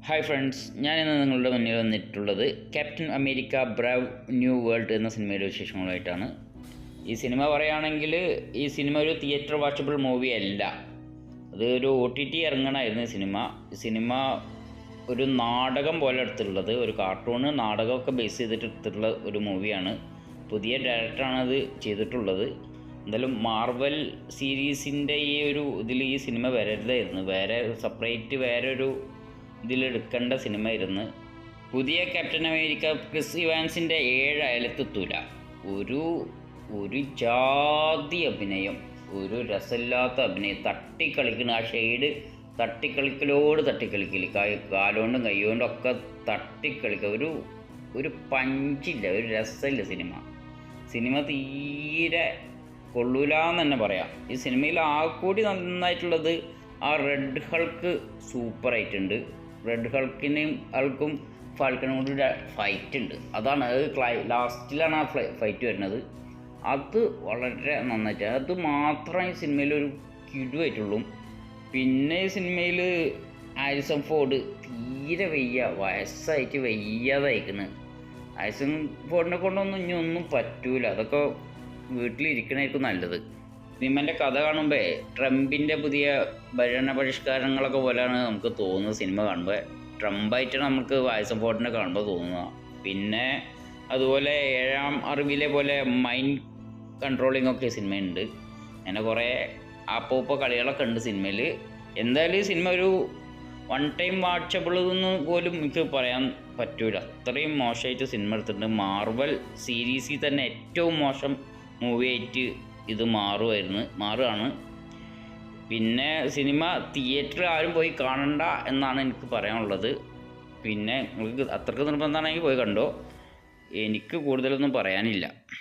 Hi friends, ഞാനിന്ന് നിങ്ങളുടെ മുന്നിൽ വന്നിട്ടുള്ളത് ക്യാപ്റ്റൻ അമേരിക്ക ബ്രാവ് ന്യൂ വേൾഡ് എന്ന സിനിമയുടെ വിശേഷങ്ങളായിട്ടാണ്. ഈ സിനിമ പറയുകയാണെങ്കിൽ ഈ സിനിമ ഒരു തിയേറ്റർ വാച്ചബിൾ മൂവി അല്ല, അത് ഒരു OTT ഇറങ്ങണമായിരുന്നു. സിനിമ ഒരു നാടകം പോലെ എടുത്തിട്ടുള്ളത്, ഒരു കാർട്ടൂണ് നാടകമൊക്കെ ബേസ് ചെയ്തിട്ട് എടുത്തിട്ടുള്ള ഒരു മൂവിയാണ്. പുതിയ ഡയറക്ടറാണ് അത് ചെയ്തിട്ടുള്ളത്. എന്തായാലും മാർവൽ സീരീസിൻ്റെ ഈ ഒരു ഇതിൽ ഈ സിനിമ വരരുതായിരുന്നു, സെപ്പറേറ്റ് വേറൊരു ഇതിലെടുക്കേണ്ട സിനിമയായിരുന്നു. പുതിയ ക്യാപ്റ്റൻ അമേരിക്ക ക്രിസ് ഇവാൻസിൻ്റെ 7 അയലത്തെത്തൂല. ഒരു ജാതി അഭിനയം, ഒരു രസമില്ലാത്ത അഭിനയം, തട്ടിക്കളിക്കുന്ന ആ ഷെയ്ഡ്, തട്ടിക്കളിക്കൽ കാലുകൊണ്ടും കൈകൊണ്ടും ഒക്കെ തട്ടിക്കളിക്കുക. ഒരു പഞ്ചില്ല, ഒരു രസമില്ല സിനിമ തീരെ കൊള്ളൂലെന്ന് തന്നെ പറയാം. ഈ സിനിമയിൽ ആകൂടി നന്നായിട്ടുള്ളത് ആ റെഡ് ഹൾക്ക് സൂപ്പറായിട്ടുണ്ട്. റെഡ് ഹൾക്കും ഫാൽക്കനും കൂടി ഫൈറ്റ് ഉണ്ട്. അതാണ് ലാസ്റ്റിലാണ് ആ ഫൈറ്റ് വരുന്നത്. അത് വളരെ നന്നായിട്ട്, അത് മാത്രമേ ഈ സിനിമയിലൊരു കിടുവായിട്ടുള്ളൂ. പിന്നെ ഈ സിനിമയിൽ ഹാരിസൺ ഫോർഡ് തീരെ വയസ്സായിട്ട് വയ്യാതായിക്കണ്. ഹാരിസൺ ഫോർഡിനെ കൊണ്ടൊന്നും ഇനി ഒന്നും പറ്റൂല. അതൊക്കെ വീട്ടിലിരിക്കണമായിരിക്കും നല്ലത്. സിനിമേൻ്റെ കഥ കാണുമ്പോൾ ട്രംപിൻ്റെ പുതിയ ഭരണ പരിഷ്കാരങ്ങളൊക്കെ പോലെയാണ് നമുക്ക് തോന്നുന്നത്. സിനിമ കാണുമ്പോൾ ട്രംപായിട്ടാണ് നമുക്ക് ഹാരിസൺ ഫോർഡിനെ കാണുമ്പോൾ തോന്നുക. പിന്നെ അതുപോലെ 7ാം അറിവിലെ പോലെ മൈൻഡ് കൺട്രോളിംഗ് ഒക്കെ സിനിമയുണ്ട്. അങ്ങനെ കുറേ ആപ്പോ കളികളൊക്കെ ഉണ്ട് സിനിമയിൽ. എന്തായാലും ഈ സിനിമ ഒരു വൺ ടൈം വാച്ചബിൾ എന്ന് പോലും എനിക്ക് പറയാൻ പറ്റൂല, അത്രയും മോശമായിട്ട് സിനിമ എടുത്തിട്ടുണ്ട്. മാർവൽ സീരീസിൽ തന്നെ ഏറ്റവും മോശം മൂവിയായിട്ട് ഇത് മാറുകയാണ്. പിന്നെ സിനിമ തിയേറ്ററിൽ ആരും പോയി കാണണ്ട എന്നാണ് എനിക്ക് പറയാനുള്ളത്. പിന്നെ നിങ്ങൾക്ക് അത്രയ്ക്ക് നിർബന്ധമാണെങ്കിൽ പോയി കണ്ടോ, എനിക്ക് കൂടുതലൊന്നും പറയാനില്ല.